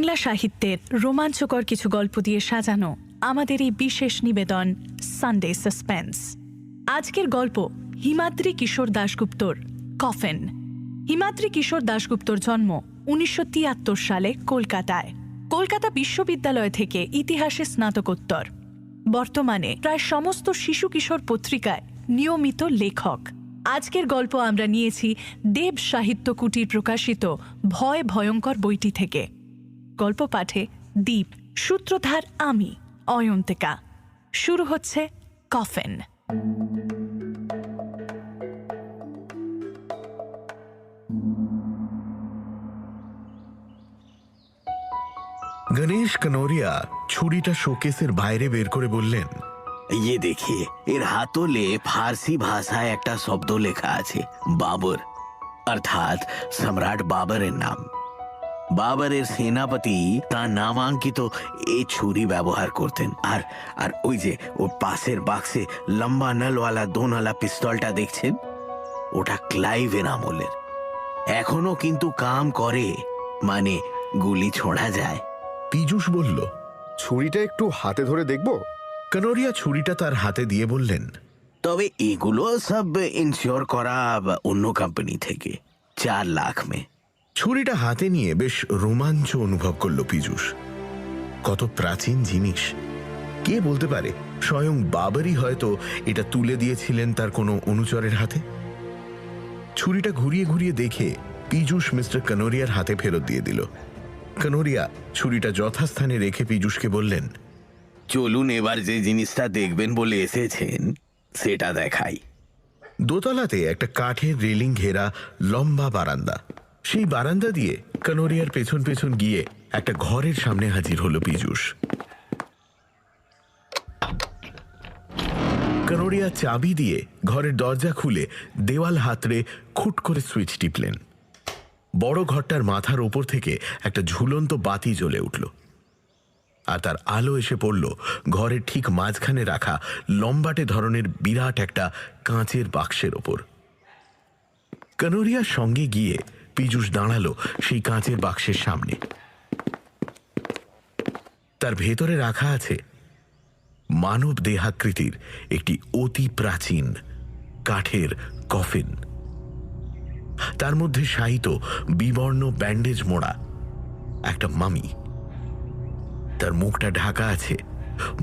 বাংলা সাহিত্যের রোমাঞ্চকর কিছু গল্প দিয়ে সাজানো আমাদের এই বিশেষ নিবেদন সানডে সাসপেন্স। আজকের গল্প হিমাদ্রি কিশোর দাশগুপ্তর কফিন। হিমাদ্রি কিশোর দাশগুপ্তর জন্ম 1973 সালে কলকাতায়। কলকাতা বিশ্ববিদ্যালয় থেকে ইতিহাসে স্নাতকোত্তর। বর্তমানে প্রায় সমস্ত শিশু কিশোর পত্রিকায় নিয়মিত লেখক। আজকের গল্প আমরা নিয়েছি দেব সাহিত্য কুটির প্রকাশিত ভয় ভয়ঙ্কর বইটি থেকে। গল্প পাঠে দীপ, সূত্রধার আমি অয়ন্তিকা। শুরু হচ্ছে কফিন। गणेश कनौरिया छुरीटा शोकेसের বাইরে বের করে বললেন, ये देखिए এর হাতলে ফার্সি ভাষায় একটা শব্দ লেখা আছে, বাবর, অর্থাৎ সম্রাট বাবরের নাম। বাবরের সেনাপতি তার নামাঙ্কিত এই ছুরি ব্যবহার করতেন। আর আর ওই যে ও পাশের বাক্সে লম্বা নলওয়ালা দোনওয়ালা পিস্তলটা দেখছেন, ওটা ক্লাইভের আমলের। এখনো কিন্তু কাম করে, মানে গুলি ছোড়া যায়। পীযূষ বলল, ছুরিটা একটু হাতে ধরে দেখব? কনৌরিয়া ছুরিটা তার হাতে দিয়ে বললেন, তবে এগুলো সব ইনশিওর করা অন্য কোম্পানি থেকে, 4 লাখ মে। ছুরিটা হাতে নিয়ে বেশ রোমাঞ্চ অনুভব করল পীযূষ। কত প্রাচীন জিনিস, কে বলতে পারে স্বয়ং বাবরই হয়তো এটা তুলে দিয়েছিলেন তার কোনো অনুচরের হাতে। ছুরিটা ঘুরিয়ে ঘুরিয়ে দেখে পীযূষ মিস্টার কনৌরিয়ার হাতে ফেরত দিয়ে দিল। কনৌরিয়া ছুরিটা যথাস্থানে রেখে পীযূষকে বললেন, চলুন এবার যে জিনিসটা দেখবেন বলে এসেছেন সেটা দেখাই। দোতলাতে একটা কাঠের রেলিং ঘেরা লম্বা বারান্দা। সেই বারান্দা দিয়ে কনৌরিয়ার পেছন পেছন গিয়ে একটা ঘরের সামনে হাজির হলো পীযূষ। কনৌরিয়া চাবি দিয়ে ঘরের দরজা খুলে দেওয়াল হাতড়ে খুট করে সুইচ টিপলেন। বড় ঘরটার মাথার ওপর থেকে একটা ঝুলন্ত বাতি জ্বলে উঠল, আর তার আলো এসে পড়ল ঘরের ঠিক মাঝখানে রাখা লম্বাটে ধরনের বিরাট একটা কাঁচের বাক্সের ওপর। কনৌরিয়ার সঙ্গে গিয়ে পীযূষ দাঁড়ালো সেই কাঁচের বাক্সের সামনে। তার ভেতরে রাখা আছে মানব দেহাকৃতির একটি অতি প্রাচীন কাঠের কফিন। তার মধ্যে শায়িত বিবর্ণ ব্যান্ডেজ মোড়া একটা মামি। তার মুখটা ঢাকা আছে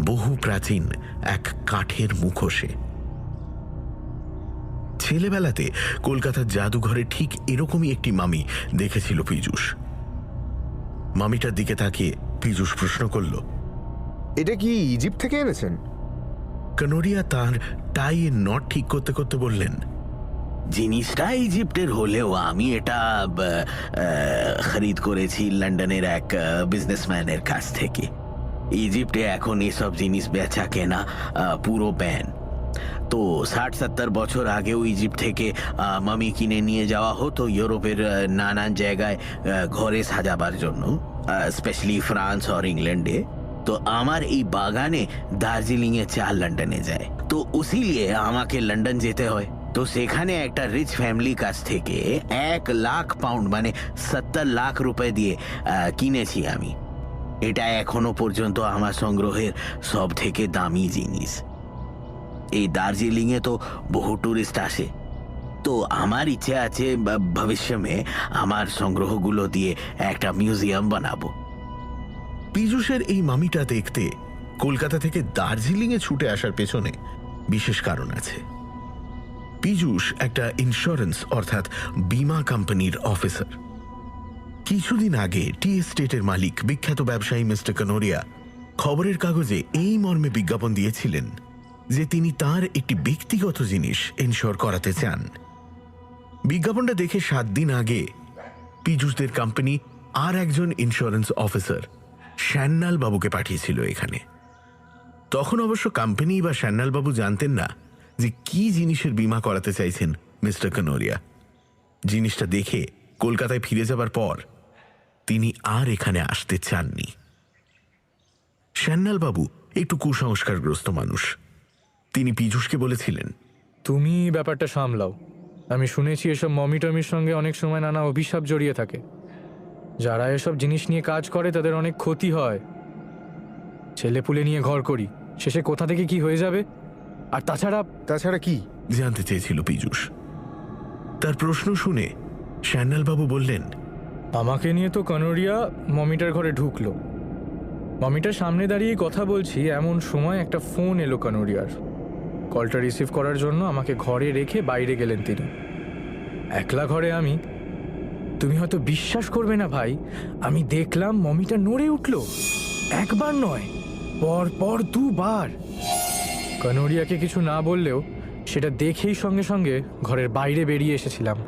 বহু প্রাচীন এক কাঠের মুখোশে। ছেলেবেলাতে কলকাতার জাদুঘরে ঠিক এরকমই একটি মামি দেখেছিল পীযূষ। মামিটার দিকে তাকিয়ে পীযূষ প্রশ্ন করল, এটা কি ইজিপ্ট থেকে এনেছেন? কনৌরিয়া তার টাইয়ের নট ঠিক করতে করতে বললেন, জিনিসটা ইজিপ্টের হলেও আমি এটা খরিদ করেছি লন্ডনের এক বিজনেসম্যানের কাছ থেকে। ইজিপ্টে এখন এসব জিনিস বেচা কেনা পুরো ব্যান। তো 60-70 বছর আগেও ইজিপ্ট থেকে মামি কিনে নিয়ে যাওয়া হতো ইউরোপের নানান জায়গায় ঘরে সাজাবার জন্য, স্পেশালি ফ্রান্স আর ইংল্যান্ডে। তো আমার এই বাগানে দার্জিলিংয়ে 4 লন্ডনে যায়, তো উসিলিয়ে আমাকে লন্ডন যেতে হয়। তো সেখানে একটা রিচ ফ্যামিলি কাছ থেকে 1 লাখ পাউন্ড মানে 70 লাখ রুপে দিয়ে কিনেছি আমি। এটা এখনো পর্যন্ত আমার সংগ্রহের সব থেকে দামি জিনিস। এই দার্জিলিংয়ে তো বহু টুরিস্ট আসে, তো আমার ইচ্ছে আছে ভবিষ্যতে আমার সংগ্রহগুলো দিয়ে একটা মিউজিয়াম বানাবো। পীযূষের এই মামিটা দেখতে কলকাতা থেকে দার্জিলিংয়ে ছুটে আসার পেছনে বিশেষ কারণ আছে। পীযূষ একটা ইন্স্যুরেন্স অর্থাৎ বীমা কোম্পানির অফিসার। কিছুদিন আগে টি এস্টেটের মালিক বিখ্যাত ব্যবসায়ী মিস্টার কনৌরিয়া খবরের কাগজে এই মর্মে বিজ্ঞাপন দিয়েছিলেন যে তিনি তার একটি ব্যক্তিগত জিনিস ইনশিওর করাতে চান। বিজ্ঞাপনটা দেখে 7 দিন আগে পীযূষদের কোম্পানি আর একজন ইন্স্যুরেন্স অফিসার শ্যান্নাল বাবুকে পাঠিয়েছিল এখানে। তখন অবশ্য কোম্পানি বা শ্যান্নাল বাবু জানতেন না যে কি জিনিসের বীমা করাতে চাইছেন মিস্টার কনৌরিয়া। জিনিসটা দেখে কলকাতায় ফিরে যাবার পর তিনি আর এখানে আসতে চাননি। শ্যান্নাল বাবু একটু কুসংস্কারগ্রস্ত মানুষ। তিনি পীযূষকে বলেছিলেন, তুমি ব্যাপারটা সামলাও। আমি শুনেছি এসব মমি টমির সঙ্গে অনেক সময় নানা অভিশাপ জড়িয়ে থাকে, যারা এসব জিনিস নিয়ে কাজ করে তাদের অনেক ক্ষতি হয়। ছেলেপুলে নিয়ে ঘর করি, শেষে কোথা থেকে কি হয়ে যাবে। আর তাছাড়া কি? জানতে চেয়েছিল পীযূষ। তার প্রশ্ন শুনে শ্যান্যালবাবু বললেন, আমাকে নিয়ে তো কানোরিয়া মমিটার ঘরে ঢুকলো। মমিটার সামনে দাঁড়িয়ে কথা বলছি, এমন সময় একটা ফোন এলো কানোরিয়ার। কলটা রিসিভ করার জন্য আমাকে ঘরে রেখে বাইরে গেলেন তিনি। একলা ঘরে আমি। তুমি হয়তো বিশ্বাস করবে না ভাই, আমি দেখলাম মমিটা নড়ে উঠল। একবার নয়, পর পর দুবার। কানোরিয়াকে কিছু না বললেও সেটা দেখেই সঙ্গে সঙ্গে ঘরের বাইরে বেরিয়ে এসেছিলাম।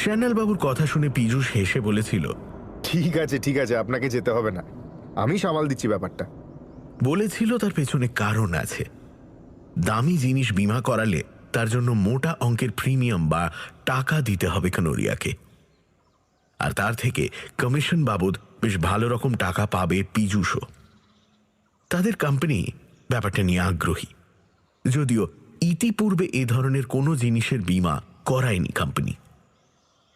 শ্যান্যালবাবুর কথা শুনে পীযূষ হেসে বলেছিল, ঠিক আছে, আপনাকে যেতে হবে না, আমি সামাল দিচ্ছি ব্যাপারটা। বলেছিল তার পেছনে কারণ আছে। দামি জিনিস বিমা করালে তার জন্য মোটা অঙ্কের প্রিমিয়াম বা টাকা দিতে হবে কানোরিয়াকে, আর তার থেকে কমিশন বাবদ বেশ ভালো রকম টাকা পাবে পীযূষও। তাদের কোম্পানি ব্যাপারটা নিয়ে আগ্রহী, যদিও ইতিপূর্বে এ ধরনের কোনো জিনিসের বিমা করায়নি কোম্পানি।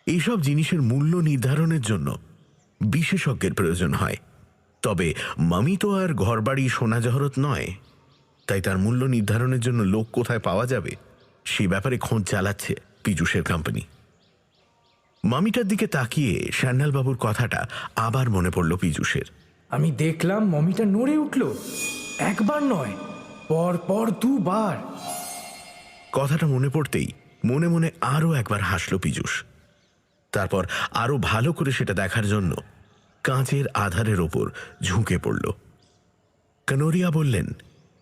এইসব জিনিসের মূল্য নির্ধারণের জন্য বিশেষজ্ঞের প্রয়োজন হয়। তবে মামি তো আর ঘরবাড়ি সোনা জহরত নয়, তাই তার মূল্য নির্ধারণের জন্য লোক কোথায় পাওয়া যাবে সে ব্যাপারে খোঁজ চালাচ্ছে পীযূষের কোম্পানি। মামিটার দিকে তাকিয়ে শ্যান্যালবাবুর কথাটা আবার মনে পড়ল পীযূষের। আমি দেখলাম মমিটা নড়ে উঠল, একবার নয়, পর পর দুবার। কথাটা মনে পড়তেই মনে মনে আরও একবার হাসল পীযূষ। তারপর আরও ভালো করে সেটা দেখার জন্য কাঁচের আধারের ওপর ঝুঁকে পড়ল। কানোরিয়া বললেন,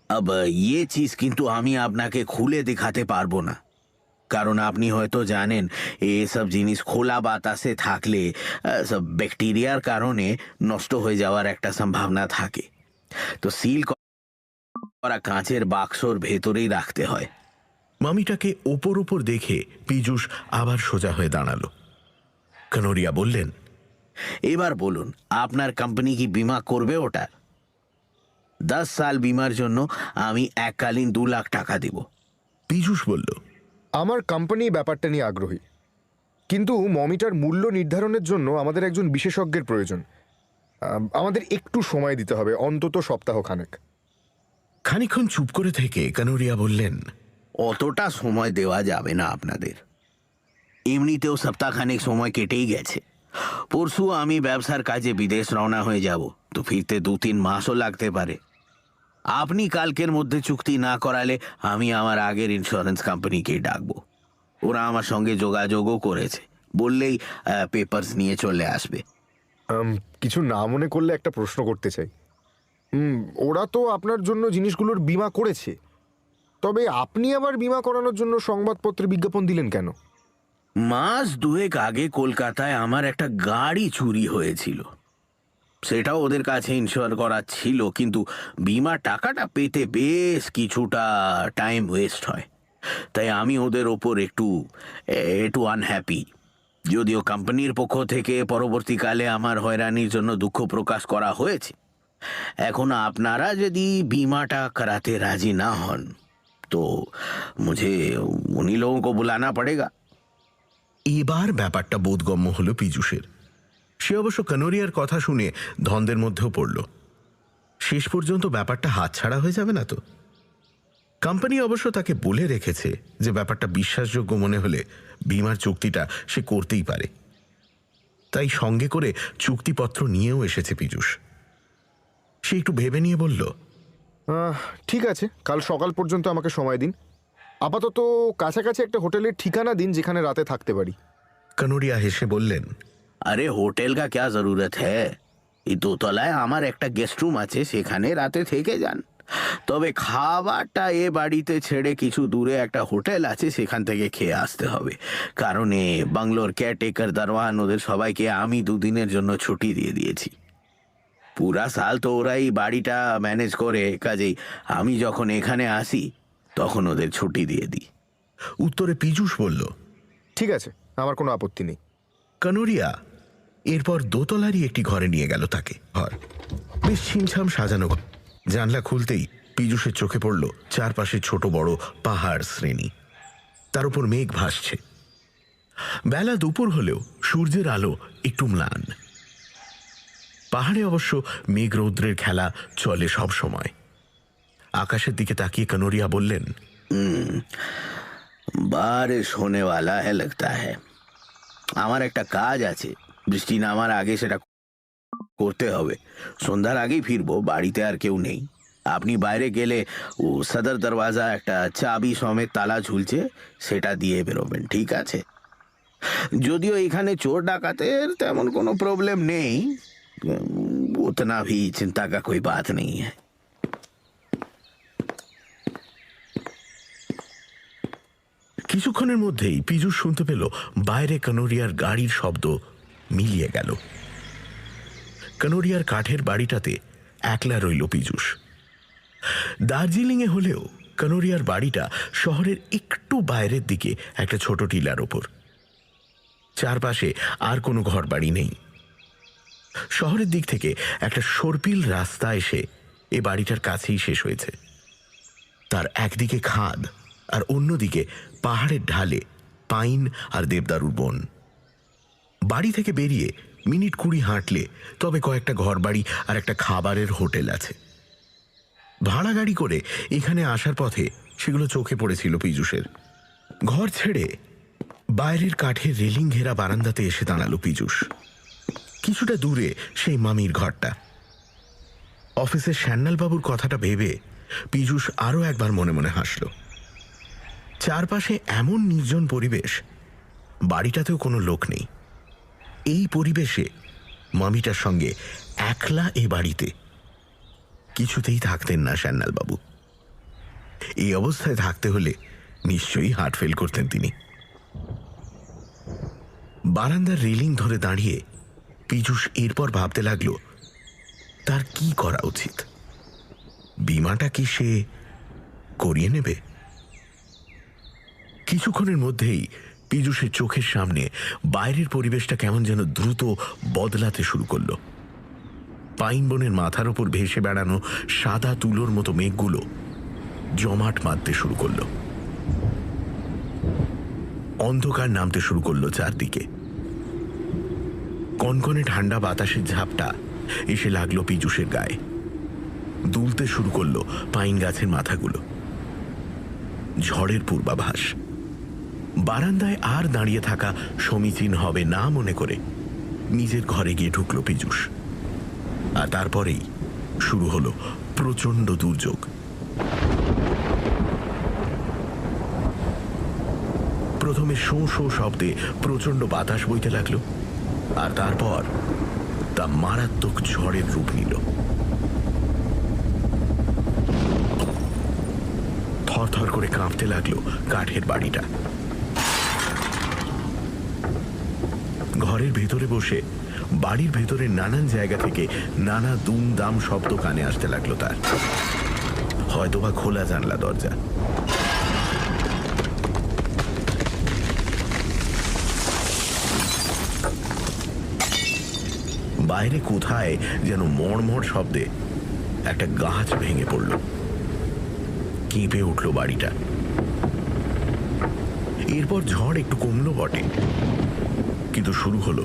अब ये चीज কিন্তু আমি আপনাকে খুলে দেখাতে পারবো না, কারণ আপনি হয়তো জানেন এসব জিনিস খোলা বাতাসে থাকলে সব ব্যাকটেরিয়ার কারণে নষ্ট হয়ে যাওয়ার একটা সম্ভাবনা থাকে। তো সিল করা কাঁচের বাক্সর ভেতরেই রাখতে হয়। মামিটাকে ওপর ওপর দেখে পীযূষ আবার সোজা হয়ে দাঁড়ালো। কানোরিয়া বললেন, এবার বলুন, আপনার কোম্পানি কি বিমা করবে ওটা? 10 সাল বিমার জন্য আমি এককালীন 2 লাখ টাকা দেব। পীযূষ বলল, আমার কোম্পানি ব্যাপারটা নিয়ে আগ্রহী, কিন্তু মমিটার মূল্য নির্ধারণের জন্য আমাদের একজন বিশেষজ্ঞের প্রয়োজন। আমাদের একটু সময় দিতে হবে, অন্তত সপ্তাহখানেক। খানিকক্ষণ চুপ করে থেকে কানোরিয়া বললেন, অতটা সময় দেওয়া যাবে না আপনাদের। এমনিতেও সপ্তাহখানেক সময় কেটেই গেছে। পরশু আমি ব্যবসার কাজে বিদেশ রওনা হয়ে যাব, তো ফিরতে 2-3 মাসও লাগতে পারে। আপনি কালকের মধ্যে চুক্তি না করালে আমি আমার আগের ইন্স্যুরেন্স কোম্পানিকে ডাকবো। ওরা আমার সঙ্গে যোগাযোগও করেছে, বললেই পেপারস নিয়ে চলে আসবে। কিছু না মনে করলে একটা প্রশ্ন করতে চাই। ওরা তো আপনার জন্য জিনিসগুলোর বীমা করেছে, তবে আপনি আবার বীমা করানোর জন্য সংবাদপত্রে বিজ্ঞাপন দিলেন কেন? মাস 2 আগে কলকাতায় আমার একটা গাড়ি চুরি হয়েছিল। সেটাও ওদের কাছে ইনশিওর করা ছিল, কিন্তু বিমা টাকাটা পেতে বেশ কিছুটা টাইম ওয়েস্ট হয়। তাই আমি ওদের ওপর একটু আনহ্যাপি। যদিও কোম্পানির পক্ষ থেকে পরবর্তীকালে আমার হয়রানির জন্য দুঃখ প্রকাশ করা হয়েছে। এখন আপনারা যদি বিমাটা করাতে রাজি না হন তো মুঝে উনি লোগোं को बुलाना पड़ेगा। এবার ব্যাপারটা বোধগম্য হল পীযূষের। সে অবশ্য কানোরিয়ার কথা শুনে ধন্দের মধ্যেও পড়ল। শেষ পর্যন্ত ব্যাপারটা হাতছাড়া হয়ে যাবে না তো? কোম্পানি অবশ্য তাকে বলে রেখেছে যে ব্যাপারটা বিশ্বাসযোগ্য মনে হলে বিমার চুক্তিটা সে করতেই পারে। তাই সঙ্গে করে চুক্তিপত্র নিয়েও এসেছে পীযূষ। সে একটু ভেবে নিয়ে বলল, ঠিক আছে, কাল সকাল পর্যন্ত আমাকে সময় দিন। আপাতত কাছাকাছি একটা হোটেলের ঠিকানা দিন যেখানে রাতে থাকতে পারি। কানোরিয়া হেসে বললেন, আরে হোটেল কা ক্যা জরুরত হ্যায়, এই দোতলায় আমার একটা গেস্ট রুম আছে, সেখানে রাতে থেকে যান। তবে খাবারটা এ বাড়িতে ছেড়ে কিছু দূরে একটা হোটেল আছে, সেখান থেকে খেয়ে আসতে হবে, কারণ বাংলোর কেয়ারটেকার দারওয়ান ওদের সবাইকে আমি 2 দিনের জন্য ছুটি দিয়ে দিয়েছি। পুরা সাল তো ওরা এই বাড়িটা ম্যানেজ করে, কাজেই আমি যখন এখানে আসি তখন ওদের ছুটি দিয়ে দিই। উত্তরে পীযূষ বলল, ঠিক আছে, আমার কোনো আপত্তি নেই। কানোরিয়া এরপর দোতলারই একটি ঘরে নিয়ে গেল তাকে। ঘর বেশ ছিমছাম সাজানো। জানলা খুলতেই পীযূষের চোখে পড়ল চারপাশে ছোট বড় পাহাড় শ্রেণী, তার উপর মেঘ ভাসছে। বেলা দুপুর হলেও সূর্যের আলো একটু ম্লান। পাহাড়ে অবশ্য মেঘ রৌদ্রের খেলা চলে সব সময়। আকাশের দিকে তাকিয়ে কানোরিয়া বললেন, বারিশ হোনে ওয়ালা হ্যায় লাগতা হ্যায়। আমার একটা কাজ আছে, বৃষ্টি নামার আগে সেটা করতে হবে। সন্ধ্যার আগেই ফিরবো, বাড়িতে আর কেউ নেই। আপনি বাইরে গেলে ও সদর দরওয়াজা একটা চাবি সমেত তালা ঝুলছে, সেটা দিয়ে বেরোবেন, ঠিক আছে? যদিও এখানে চোর ডাকাতের তেমন কোনো প্রবলেম নেই, উতনা ভি চিন্তা কা কোই বাত নেই হ্যায়। কিছুক্ষণের মধ্যেই পীযূষ শুনতে পেল বাইরে কানোরিয়ার গাড়ির শব্দ মিলিয়ে গেল। কানোরিয়ার কাঠের বাড়িটাতে একলা রইল পীযূষ। দার্জিলিংয়ে হলেও কানোরিয়ার বাড়িটা শহরের একটু বাইরের দিকে একটা ছোট টিলার ওপর। চারপাশে আর কোনো ঘর বাড়ি নেই। শহরের দিক থেকে একটা সর্পিল রাস্তা এসে এ বাড়িটার কাছেই শেষ হয়েছে। তার একদিকে খাদ আর অন্যদিকে পাহাড়ের ঢালে পাইন আর দেবদারুর বন। বাড়ি থেকে বেরিয়ে মিনিট 20 হাঁটলে তবে কয়েকটা ঘরবাড়ি আর একটা খাবারের হোটেল আছে। ভাড়া গাড়ি করে এখানে আসার পথে সেগুলো চোখে পড়েছিল পীযূষের। ঘর ছেড়ে বাইরের কাঠের রেলিং ঘেরা বারান্দাতে এসে দাঁড়ালো পীযূষ। কিছুটা দূরে সেই মামির ঘরটা। অফিসের শ্যান্নালবাবুর কথাটা ভেবে পীযূষ আরও একবার মনে মনে হাসল। চারপাশে এমন নির্জন পরিবেশ, বাড়িটাতেও কোনো লোক নেই। এই পরিবেশে মামিটার সঙ্গে একলা এ বাড়িতে কিছুতেই থাকতেন না শ্যান্নালবাবু। এই অবস্থায় থাকতে হলে নিশ্চয়ই হার্ট ফেল করতেন তিনি। বারান্দার রেলিং ধরে দাঁড়িয়ে পীযূষ এরপর ভাবতে লাগল তার কি করা উচিত। বীমাটা কি সে করিয়ে নেবে? কিছুক্ষণের মধ্যেই পীযূষের চোখের সামনে বাইরের পরিবেশটা কেমন যেন দ্রুত বদলাতে শুরু করল। পাইন বনের মাথার ওপর ভেসে বেড়ানো সাদা তুলোর মতো মেঘগুলো জমাট বাঁধতে শুরু করল। অন্ধকার নামতে শুরু করলো চারদিকে। কনকনে ঠান্ডা বাতাসের ঝাপটা এসে লাগলো পীযূষের গায়ে। দুলতে শুরু করলো পাইন গাছের মাথাগুলো। ঝড়ের পূর্বাভাস। বারান্দায় আর দাঁড়িয়ে থাকা সমীচীন হবে না মনে করে নিজের ঘরে গিয়ে ঢুকল পীযূষ। আর তারপরেই শুরু হলো প্রচণ্ড দুর্যোগ। প্রথমে শোঁ শোঁ শব্দে প্রচণ্ড বাতাস বইতে লাগলো, আর তারপর তা মারাত্মক ঝড়ের রূপ নিল। থরথর করে কাঁপতে লাগলো কাঠের বাড়িটা। ঘরের ভেতরে বসে বাড়ির ভেতরে নানান জায়গা থেকে নানা দুমদাম শব্দ কানে আসতে লাগলো তার। হয়তোবা খোলা জানলা দরজা। বাইরে কোথায় যেন মড়মড় শব্দে একটা গাছ ভেঙে পড়ল। কেঁপে উঠল বাড়িটা। এরপর ঝড় একটু কমলো বটে, কিন্তু শুরু হলো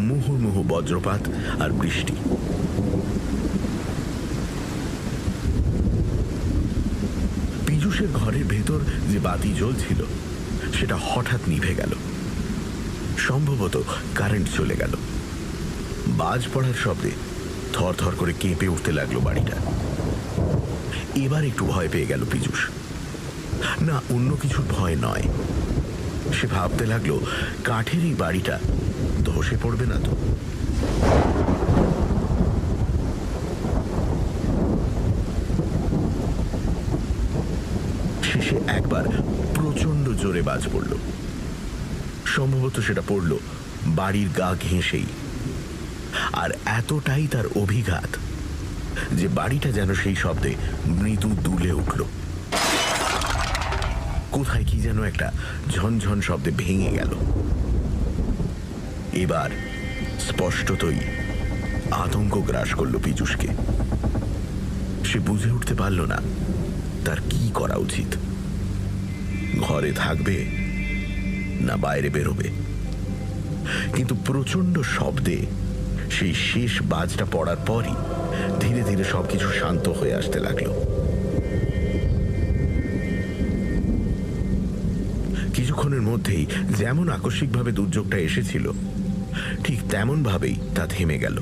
মুহুর্মুহু বজ্রপাত আর বৃষ্টি। পীযূষের ঘরের ভেতর যে বাতি জ্বলছিল সেটা হঠাৎ নিভে গেল। সম্ভবত কারেন্ট চলে গেল। বাজ পড়ার শব্দে থরথর করে কেঁপে উঠতে লাগলো বাড়িটা। এবার একটু ভয় পেয়ে গেল পীযূষ। না, অন্য কিছুর ভয় নয়। সে ভাবতে লাগলো কাঠের এই বাড়িটা ধসে পড়বে না তো? শেষে একবার প্রচণ্ড জোরে বাজ পড়ল। সম্ভবত সেটা পড়ল বাড়ির গা ঘেঁষেই। আর এতটাই তার অভিঘাত যে বাড়িটা যেন সেই শব্দে মৃদু দুলে উঠল। কোথায় কি যেন একটা ঝনঝন শব্দে ভেঙে গেল। এবার স্পষ্টতই আতঙ্ক গ্রাস করল পীযূষকে। সে বুঝে উঠতে পারল না তার কি করা উচিত। ঘরে থাকবে না বাইরে বেরোবে? কিন্তু প্রচণ্ড শব্দে সেই শেষ বাজটা পড়ার পরই ধীরে ধীরে সবকিছু শান্ত হয়ে আসতে লাগলো। কিছুক্ষণের মধ্যেই যেমন আকস্মিকভাবে দুর্যোগটা এসেছিল ঠিক তেমন ভাবেই তা থেমে গেল।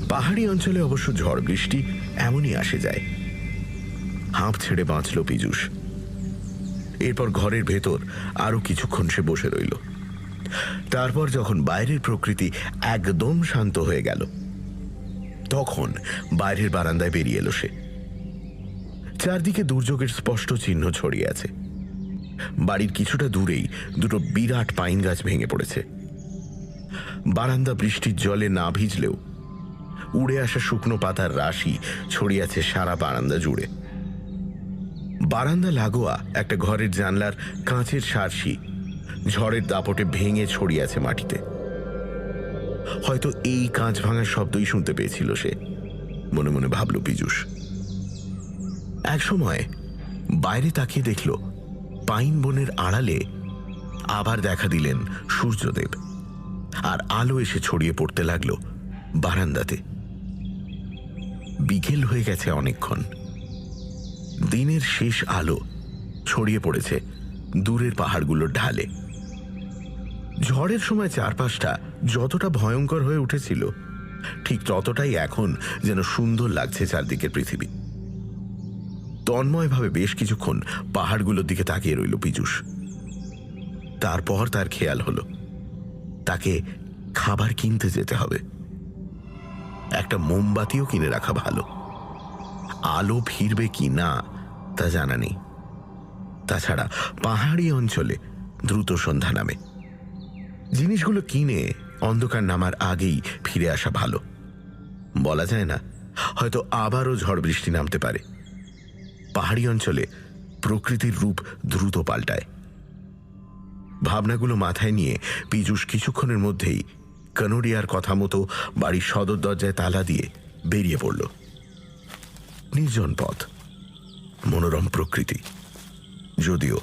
পাহাড়ি অঞ্চলে অবশ্য ঝড় বৃষ্টি এমনই আসে যায়। হাঁপ ছেড়ে বাঁচল পীযূষ। এরপর ঘরের ভেতর আরো কিছুক্ষণ সে বসে রইল। তারপর যখন বাইরের প্রকৃতি একদম শান্ত হয়ে গেল তখন বাইরের বারান্দায় বেরিয়ে এলো সে। চারদিকে দুর্যোগের স্পষ্ট চিহ্ন ছড়িয়ে আছে। বাড়ির কিছুটা দূরেই দুটো বিরাট পাইন গাছ ভেঙে পড়েছে। বারান্দা বৃষ্টির জলে না ভিজলেও উড়ে আসা শুকনো পাতার রাশি ছড়িয়ে আছে সারা বারান্দা জুড়ে। বারান্দা লাগোয়া একটা ঘরের জানলার কাঁচের সারসি ঝড়ের দাপটে ভেঙে ছড়িয়ে আছে মাটিতে। হয়তো এই কাঁচ ভাঙার শব্দই শুনতে পেয়েছিল সে, মনে মনে ভাবল পীযূষ। এক সময় বাইরে তাকিয়ে দেখল পাইন বনের আড়ালে আবার দেখা দিলেন সূর্যদেব, আর আলো এসে ছড়িয়ে পড়তে লাগলো বারান্দাতে। বিকেল হয়ে গেছে অনেকক্ষণ। দিনের শেষ আলো ছড়িয়ে পড়েছে দূরের পাহাড়গুলোর ঢালে। ঝড়ের সময় চারপাশটা যতটা ভয়ঙ্কর হয়ে উঠেছিল ঠিক ততটাই এখন যেন সুন্দর লাগছে চারদিকের পৃথিবী। তন্ময়ভাবে বেশ কিছুক্ষণ পাহাড়গুলোর দিকে তাকিয়ে রইল পীযূষ। তারপর তার খেয়াল হলো তাকে খাবার কিনতে যেতে হবে। একটা মোমবাতিও কিনে রাখা ভালো। আলো ফিরবে কি না তা জানা নেই। তাছাড়া পাহাড়ি অঞ্চলে দ্রুত সন্ধ্যা নামে। জিনিসগুলো কিনে অন্ধকার নামার আগেই ফিরে আসা ভালো। বলা যায় না, হয়তো আবারও ঝড় বৃষ্টি নামতে পারে। পাহাড়ি অঞ্চলে প্রকৃতির রূপ দ্রুত পাল্টায়। ভাবনাগুলো মাথায় নিয়ে পীযূষ কিছুক্ষণের মধ্যেই কানোরিয়ার কথা মতো বাড়ির সদর দরজায় তালা দিয়ে বেরিয়ে পড়ল। নির্জন পথ, মনোরম প্রকৃতি, যদিও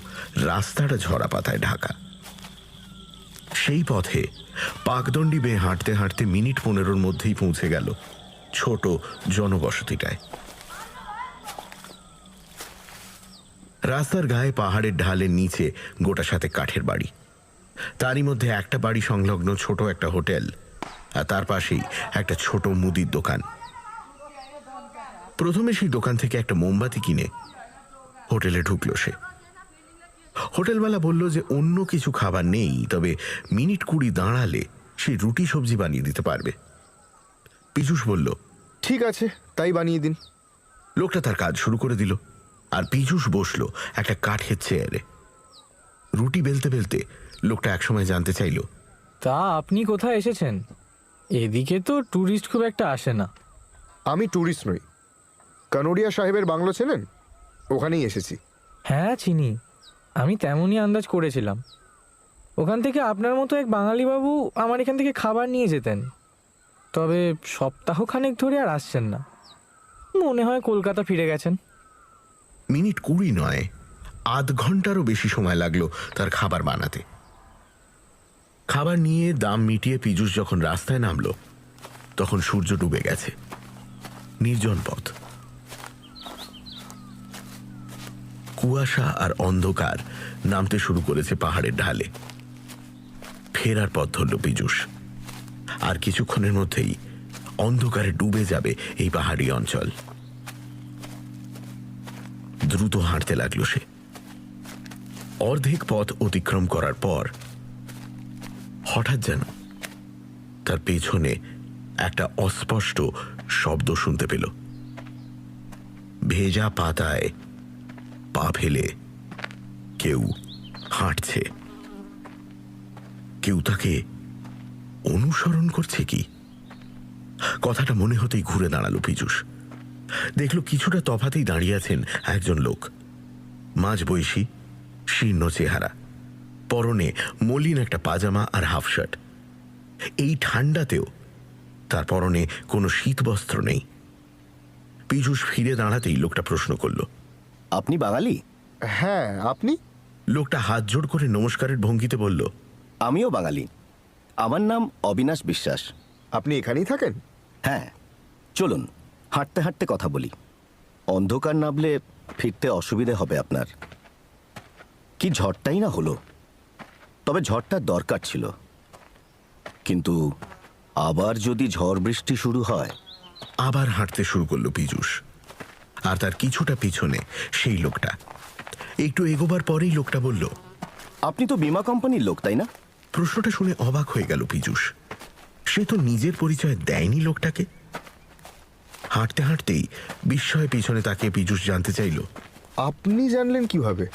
রাস্তাটা ঝরা পাতায় ঢাকা। সেই পথে পাকদণ্ডি বেয়ে হাঁটতে হাঁটতে মিনিট 15 মধ্যেই পৌঁছে গেল ছোট জনবসতিটায়। রাস্তার গায়ে পাহাড়ের ঢালের নিচে গোটা সাথে কাঠের বাড়ি, তারই মধ্যে একটা বাড়ি সংলগ্ন ছোট একটা হোটেল, আর তার পাশেই একটা ছোট মুদির দোকান। প্রথমে সেই দোকান থেকে একটা মোমবাতি কিনে হোটেলে ঢুকলো সে। হোটেলওয়ালা বলল যে অন্য কিছু খাবার নেই, তবে মিনিট 20 দাঁড়ালে সে রুটি সবজি বানিয়ে দিতে পারবে। পীযূষ বলল, ঠিক আছে, তাই বানিয়ে দিন। লোকটা তার কাজ শুরু করে দিল, আর পীযূষ বসল একটা কাঠের চেয়ারে। রুটি বেলতে বেলতে লোকটা একসময় জানতে চাইল, তা আপনি কোথায় এসেছেন? এদিকে তো ট্যুরিস্ট খুব একটা আসে না। আমি ট্যুরিস্ট নই, কানোরিয়া সাহেবের বাংলো ছিলেন, ওখানেই এসেছি। হ্যাঁ চিনি, আমি তেমনই আন্দাজ করেছিলাম। ওখান থেকে আপনার মতো এক বাঙালি বাবু আমার এখান থেকে খাবার নিয়ে যেতেন, তবে সপ্তাহখানেক ধরে আর আসছেন না। মনে হয় কলকাতা ফিরে গেছেন। মিনিট 20 নয়, আধ ঘন্টারও বেশি সময় লাগলো তার খাবার বানাতে। খাবার নিয়ে দাম মিটিয়ে পীযূষ যখন রাস্তায় নামলো তখন সূর্য ডুবে গেছে। নির্জন পথ, কুয়াশা আর অন্ধকার নামতে শুরু করেছে পাহাড়ের ঢালে। ফেরার পথ ধরল পীযূষ। আর কিছুক্ষণের মধ্যেই অন্ধকারে ডুবে যাবে এই পাহাড়ি অঞ্চল। দ্রুত হাঁটতে লাগলো সে। অর্ধেক পথ অতিক্রম করার পর হঠাৎ যেন তার পেছনে একটা অস্পষ্ট শব্দ শুনতে পেল। ভেজা পাতায় পা ফেলে কেউ হাঁটছে। কেউ তাকে অনুসরণ করছে কি? কথাটা মনে হতেই ঘুরে দাঁড়ালো পীযূষ। দেখল কিছুটা তফাতেই দাঁড়িয়ে আছেন একজন লোক, মাঝবয়সী, শীর্ণ চেহারা, পরনে মলিন একটা পাজামা আর হাফ শার্ট। এই ঠান্ডাতেও তার পরনে কোনো শীতবস্ত্র নেই। পীযূষ ফিরে দাঁড়াতেই লোকটা প্রশ্ন করল, আপনি বাঙালি? হ্যাঁ, আপনি? লোকটা হাত জোড় করে নমস্কারের ভঙ্গিতে বলল, আমিও বাঙালি। আমার নাম অবিনাশ বিশ্বাস। আপনি এখানেই থাকেন? হ্যাঁ, চলুন হাঁটতে হাঁটতে কথা বলি। অন্ধকার নামলে ফিরতে অসুবিধে হবে আপনার। কি ঝড়টাই না হলো, তবে ঝড়টার দরকার ছিল। কিন্তু আবার যদি ঝড় বৃষ্টি শুরু হয়। আবার হাঁটতে শুরু করলো পীযূষ। আর তার কিছুটা পিছনে সেই লোকটা। একটু এগোবার পরেই লোকটা বলল, আপনি তো বীমা কোম্পানির লোক, তাই না? প্রশ্নটা শুনে অবাক হয়ে গেল পীযূষ। সে তো নিজের পরিচয় দেয়নি লোকটাকে। হাঁটতে হাঁটতেই বিস্ময়ে পিছনে তাকিয়ে পীযূষ জানতে চাইল, আপনি জানলেন কিভাবে?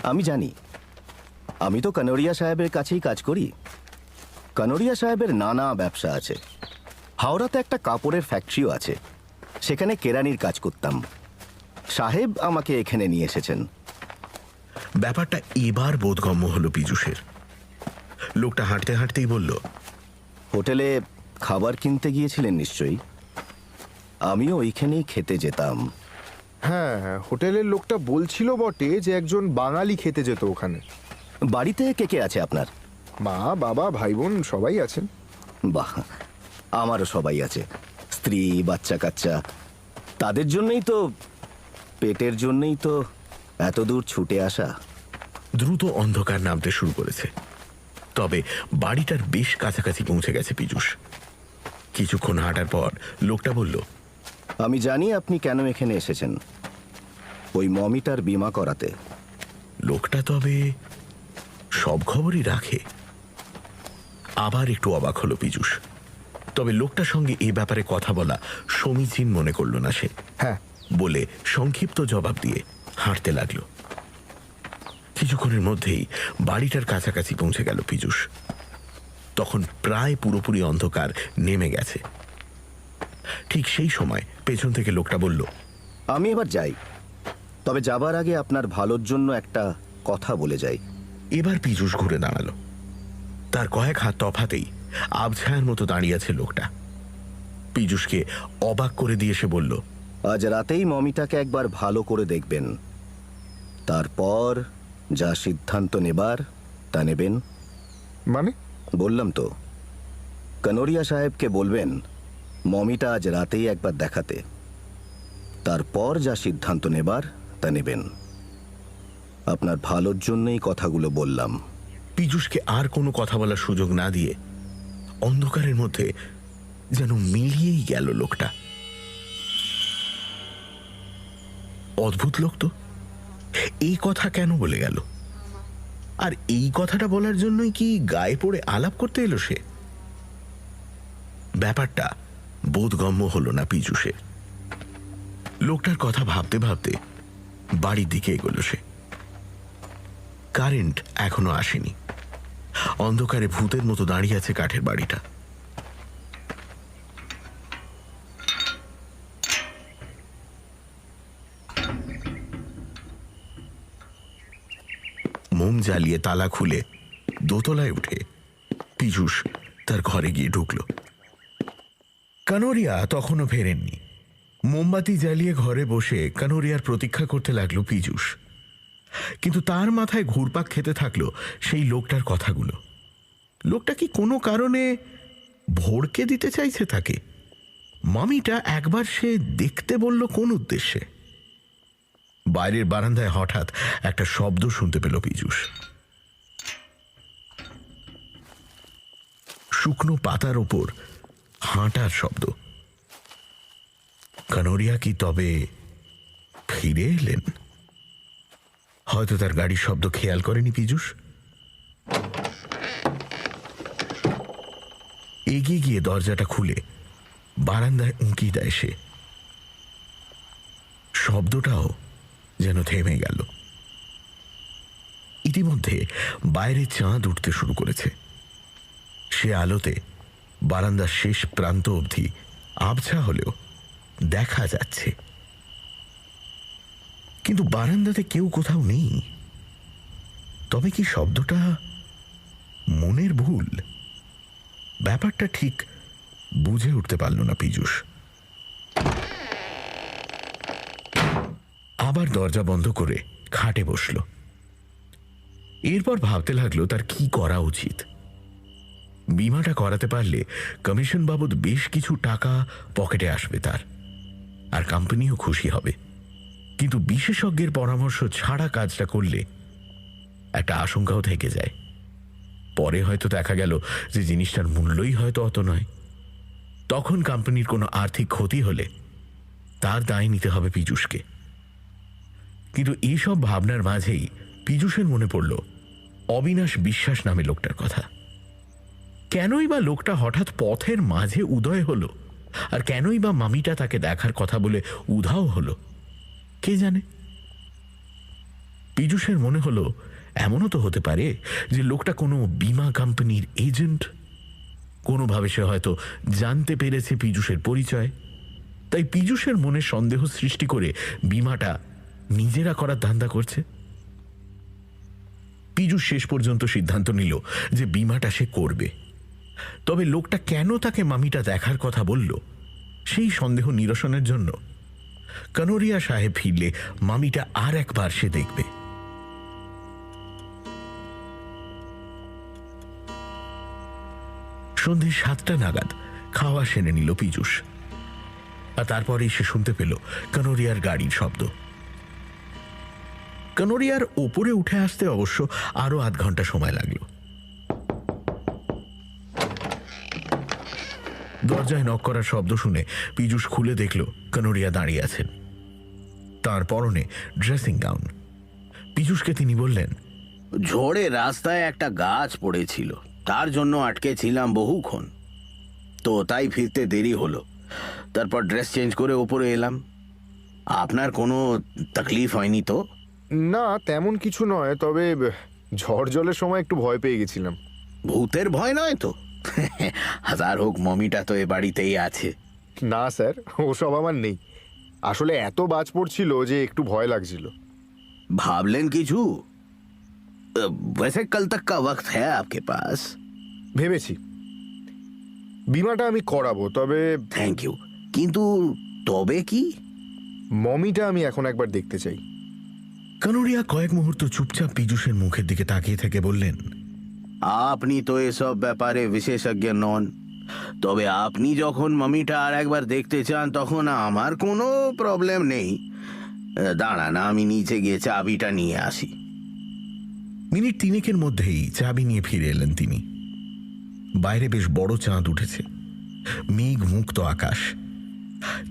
আমি জানি, আমি তো কানোরিয়া সাহেবের কাছেই কাজ করি। কানোরিয়া সাহেবের নানা ব্যবসা আছে। হাওড়াতে একটা কাপড়ের ফ্যাক্টরিও আছে, সেখানে কেরানির কাজ করতাম। সাহেব আমাকে এখানে নিয়ে এসেছেন। ব্যাপারটা এবার বোধগম্য হলো পীযূষের। লোকটা হাঁটতে হাঁটতেই বলল, হোটেলে খাবার কিনতে গিয়েছিলেন নিশ্চয়ই। আমিও ওইখানেই খেতে যেতাম। হ্যাঁ, হোটেলের লোকটা বলছিল বটে যে একজন বাঙালি খেতে যেত ওখানে। বাড়িতে কে কে আছে আপনার? মা, বাবা, ভাই বোন সবাই আছেন। বাহ, আমারও সবাই আছে, স্ত্রী, বাচ্চা কাচ্চা। তাদের জন্যই তো, পেটের জন্যই তো এত দূর ছুটে আসা। দ্রুত অন্ধকার নামতে শুরু করেছে। তবে বাড়িটার বেশ কাছাকাছি পৌঁছে গেছে পীযূষ। কিছুক্ষণ হাঁটার পর লোকটা বলল, আমি জানি আপনি কেন এখানে এসেছেন, ওই মমিটার বীমা করাতে। লোকটা তবে সব খবরই রাখে। আবার একটু অবাক হলো পীযূষ। তবে লোকটার সঙ্গে এই ব্যাপারে কথা বলা সমীচীন মনে করল না সে। হ্যাঁ, বলে সংক্ষিপ্ত জবাব দিয়ে হাঁটতে লাগলো। কিছুক্ষণের মধ্যেই বাড়িটার কাছাকাছি পৌঁছে গেল পীযূষ। তখন প্রায় পুরোপুরি অন্ধকার নেমে গেছে। ঠিক সেই সময় পেছন থেকে লোকটা বলল, আমি এবার যাই, তবে যাবার আগে আপনার ভালোর জন্য একটা কথা বলে যাই। এবার পীযূষ ঘুরে দাঁড়ালো। তার কয়েক হাত তফাতেই আবছায়ার মতো দাঁড়িয়ে আছে লোকটা। পীযূষকে অবাক করে দিয়ে সে বলল, আজ রাতেই মমিটাকে একবার ভালো করে দেখবেন, তারপর যা সিদ্ধান্ত নেবার তা নেবেন। মানে? বললাম তো, কানোরিয়া সাহেবকে বলবেন মমিটা আজ রাতেই একবার দেখাতে, তারপর যা সিদ্ধান্ত নেবার তা নেবেন। আপনার ভালোর জন্যই কথাগুলো বললাম। পীযূষকে আর কোনো কথা বলার সুযোগ না দিয়ে অন্ধকারের মধ্যে যেন মিলিয়েই গেল লোকটা। অদ্ভুত লোক তো। এই কথা কেন বলে গেল? আর এই কথাটা বলার জন্যই কি গায়ে পড়ে আলাপ করতে এলো সে? ব্যাপারটা বোধগম্য হলো না পীযূষের। লোকটার কথা ভাবতে ভাবতে বাড়ির দিকে এগোলো সে। কারেন্ট এখনো আসেনি। অন্ধকারে ভূতের মতো দাঁড়িয়ে আছে কাঠের বাড়িটা। মোম জ্বালিয়ে তালা খুলে দোতলায় উঠে পীযূষ তার ঘরে গিয়ে ঢুকল। কানোরিয়া তখনও ফেরেননি। মোমবাতি জ্বালিয়ে ঘরে বসে কানোরিয়ার প্রতীক্ষা করতে লাগলো পীযূষ। কিন্তু তার মাথায় ঘুরপাক খেতে থাকলো সেই লোকটার কথাগুলো। লোকটা কি কোনো কারণে ভড়কে দিতে চাইছে তাকে? মামিটা একবার সে দেখতে বলল কোন উদ্দেশ্যে? বাইরের বারান্দায় হঠাৎ একটা শব্দ শুনতে পেল পীযূষ। শুকনো পাতার ওপর হাঁটার শব্দ। কানোরিয়া কি তবে ফিরে এলেন? হয়তো তার গাড়ির শব্দ খেয়াল করেনি পীযূষ। এগিয়ে গিয়ে দরজাটা খুলে বারান্দায় উঁকি দেয় সে। শব্দটাও যেন থেমে গেল। ইতিমধ্যে বাইরে চাঁদ উঠতে শুরু করেছে। সে আলোতে বারান্দার শেষ প্রান্ত অবধি আবছা হলেও দেখা যাচ্ছে। কিন্তু বারান্দাতে কেউ কোথাও নেই। তবে কি শব্দটা মনের ভুল? ব্যাপারটা ঠিক বুঝে উঠতে পারল না পীযূষ। আবার দরজা বন্ধ করে খাটে বসল। এরপর ভাবতে লাগলো তার কি করা উচিত। বিমাটা করাতে পারলে কমিশন বাবদ বেশ কিছু টাকা পকেটে আসবে তার, আর কোম্পানিও খুশি হবে। কিন্তু বিশেষজ্ঞের পরামর্শ ছাড়া কাজটা করলে একটা আশঙ্কাও থেকে যায়। পরে হয়তো দেখা গেল যে জিনিসটার মূল্যই হয়তো অত নয়। তখন কোম্পানির কোনো আর্থিক ক্ষতি হলে তার দায় নিতে হবে পীযূষকে। কিন্তু এইসব ভাবনার মাঝেই পীযূষের মনে পড়ল অবিনাশ বিশ্বাস নামে লোকটার কথা। কেনই বা লোকটা হঠাৎ পথের মাঝে উদয় হলো, আর কেনই বা মামিটা তাকে দেখার কথা বলে উধাও হলো, কে জানে। পীযূষের মনে হলো এমনও তো হতে পারে যে লোকটা কোনো বীমা কোম্পানির এজেন্ট। কোনোভাবে সে হয়তো জানতে পেরেছে পীযূষের পরিচয়, তাই পীযূষের মনে সন্দেহ সৃষ্টি করে বীমাটা নিজেরা করার ধান্দা করছে। পীযূষ শেষ পর্যন্ত সিদ্ধান্ত নিল যে বীমাটা সে করবে। তবে লোকটা কেন তাকে মামিটা দেখার কথা বলল, সেই সন্দেহ নিরসনের জন্য কানোরিয়া সাহেব ফিরলে মামিটা আর একবার সে দেখবে। সন্ধে 7টা নাগাদ খাওয়া সেরে নিল পীযূষ, আর তারপরেই সে শুনতে পেল কানোরিয়ার গাড়ির শব্দ। কানোরিয়ার ওপরে উঠে আসতে অবশ্য আরো আধ ঘন্টা সময় লাগলো। দরজায় নক করার শব্দ শুনে পীযূষ খুলে দেখল কানোরিয়া দাঁড়িয়ে আছেন। তার পরনে ড্রেসিং গাউন। পীযূষকে তিনি বললেন, ঝড়ে রাস্তায় একটা গাছ পড়েছিল, তার জন্য আটকে ছিলাম বহুক্ষণ, তো তাই ফিরতে দেরি হলো। তারপর ড্রেস চেঞ্জ করে ওপরে এলাম। আপনার কোনো তকলিফ হয়নি তো? না, তেমন কিছু নয়, তবে ঝড় জলের সময় একটু ভয় পেয়ে গেছিলাম। ভূতের ভয় নয় তো? হাজার হোক মমিটা তো এ বাড়িতেই আছে। না স্যার, ওসব আমার নেই। আসলে এত বাজ পড়ছিল যে একটু ভয় লাগছিল। ভাবলেন কিছু? वैसे कल तक का वक्त है आपके पास? ভেবেছি বিমাটা আমি করাবো, তবে থ্যাংক ইউ। কিন্তু তবে কি? মমিটা আমি এখন একবার দেখতে চাই। কানোরিয়া কয়েক মুহূর্ত চুপচাপ পীযূষের মুখের দিকে তাকিয়ে থেকে বললেন, আপনি তো এসব ব্যাপারে বিশেষজ্ঞ নন, তবে আপনি যখন মমিটা আর একবার দেখতে চান তখন আমার কোনো প্রবলেম নেই। দাঁড়ান, আমি নিচে গিয়ে চাবিটা নিয়ে আসি। মিনিট 3 মধ্যেই চাবি নিয়ে ফিরে এলেন তিনি। বাইরে বেশ বড় চাঁদ উঠেছে, মেঘ মুক্ত আকাশ,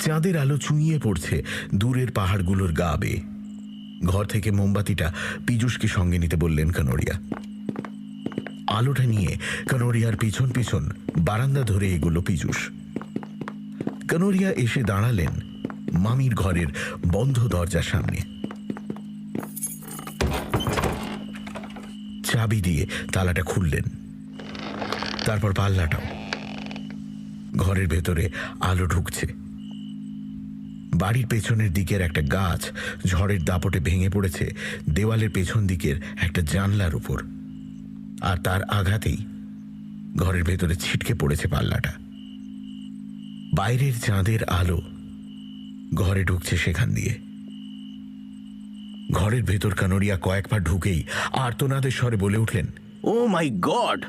চাঁদের আলো চুঁইয়ে পড়ছে দূরের পাহাড়গুলোর গা বেয়ে। ঘর থেকে মোমবাতিটা পীযূষকে সঙ্গে নিতে বললেন কানোরিয়া। আলোটা নিয়ে কানোরিয়ার পিছন পিছন বারান্দা ধরে এগুলো পীযূষ। কানোরিয়া এসে দাঁড়ালেন মামির ঘরের বন্ধ দরজার সামনে। চাবি দিয়ে তালাটা খুললেন, তারপর পাল্লাটাও। ঘরের ভেতরে আলো ঢুকছে। বাড়ির পেছনের দিকের একটা গাছ ঝড়ের দাপটে ভেঙে পড়েছে দেওয়ালের পেছন দিকের একটা জানলার উপর, আর তার আঘাতেই ঘরের ভেতরে ছিটকে পড়েছে পাল্লাটা। বাইরের চাঁদের আলো ঘরে ঢুকছে সেখান দিয়ে। ঘরের ভেতর কানোরিয়া কয়েকবার ঢুকেই আর্তনাদের স্বরে বলে উঠলেন, ও মাই গড!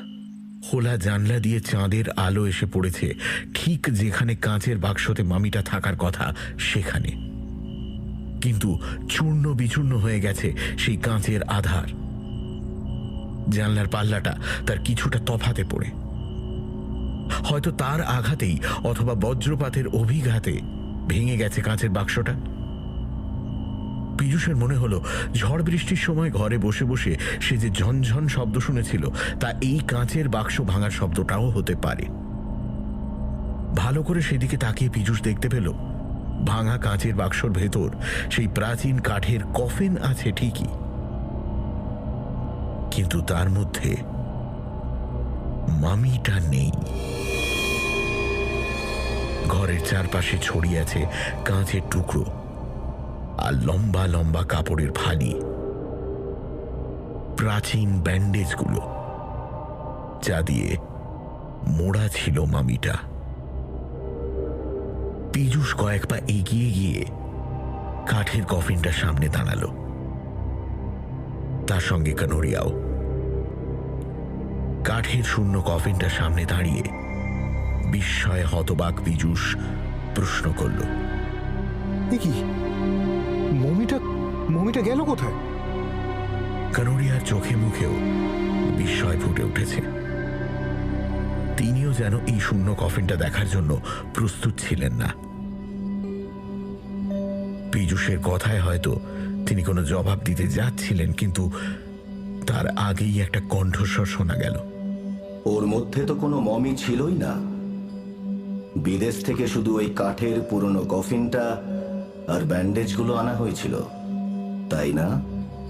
খোলা জানলা দিয়ে চাঁদের আলো এসে পড়েছে ঠিক যেখানে কাঁচের বাক্সতে মামিটা থাকার কথা সেখানে, কিন্তু চূর্ণ বিচূর্ণ হয়ে গেছে সেই কাঁচের আধার। জানলার পাল্লাটা তার কিছুটা তফাতে পড়ে, হয়তো তার আঘাতেই অথবা বজ্রপাতের অভিঘাতে ভেঙে গেছে কাঁচের বাক্সটা। পীযূষের মনে হলো ঝড় বৃষ্টির সময় ঘরে বসে বসে সে যে ঝনঝন শব্দ শুনেছিল তা এই কাঁচের বাক্স ভাঙার শব্দটাও হতে পারে। ভালো করে সেদিকে তাকিয়ে পীযূষ দেখতে পেল ভাঙা কাঁচের বাক্সর ভেতর সেই প্রাচীন কাঠের কফিন আছে ঠিকই, কিন্তু তার মধ্যে মামিটা নেই। ঘরের চারপাশে ছড়িয়ে আছে কাঁচের টুকরো আর লম্বা লম্বা কাপড়ের ফালি, প্রাচীন ব্যান্ডেজগুলো যা দিয়ে মোড়া ছিল মামিটা। পীযূষ কয়েক পা এগিয়ে গিয়ে কাঠের কফিনটার সামনে দাঁড়ালো, তার সঙ্গে কানোরিয়াও। কাঠের শূন্য কফিনটার সামনে দাঁড়িয়ে বিস্ময়ে হতবাক পীযূষ প্রশ্ন করল, এ কি, মমিটা গেল কোথায়? কানোরিয়ার চোখে মুখেও বিস্ময় ফুটে উঠেছে। তিনিও যেন এই শূন্য কফিনটা দেখার জন্য প্রস্তুত ছিলেন না। পীযূষের কথায় হয়তো তিনি কোনো জবাব দিতে যাচ্ছিলেন, কিন্তু তার আগেই একটা কণ্ঠস্বর শোনা গেল। ওর মধ্যে তো কোনো মমি ছিলই না। বিদেশ থেকে শুধু ওই কাঠের পুরনো কফিনটা আর ব্যান্ডেজগুলো আনা হয়েছিল, তাই না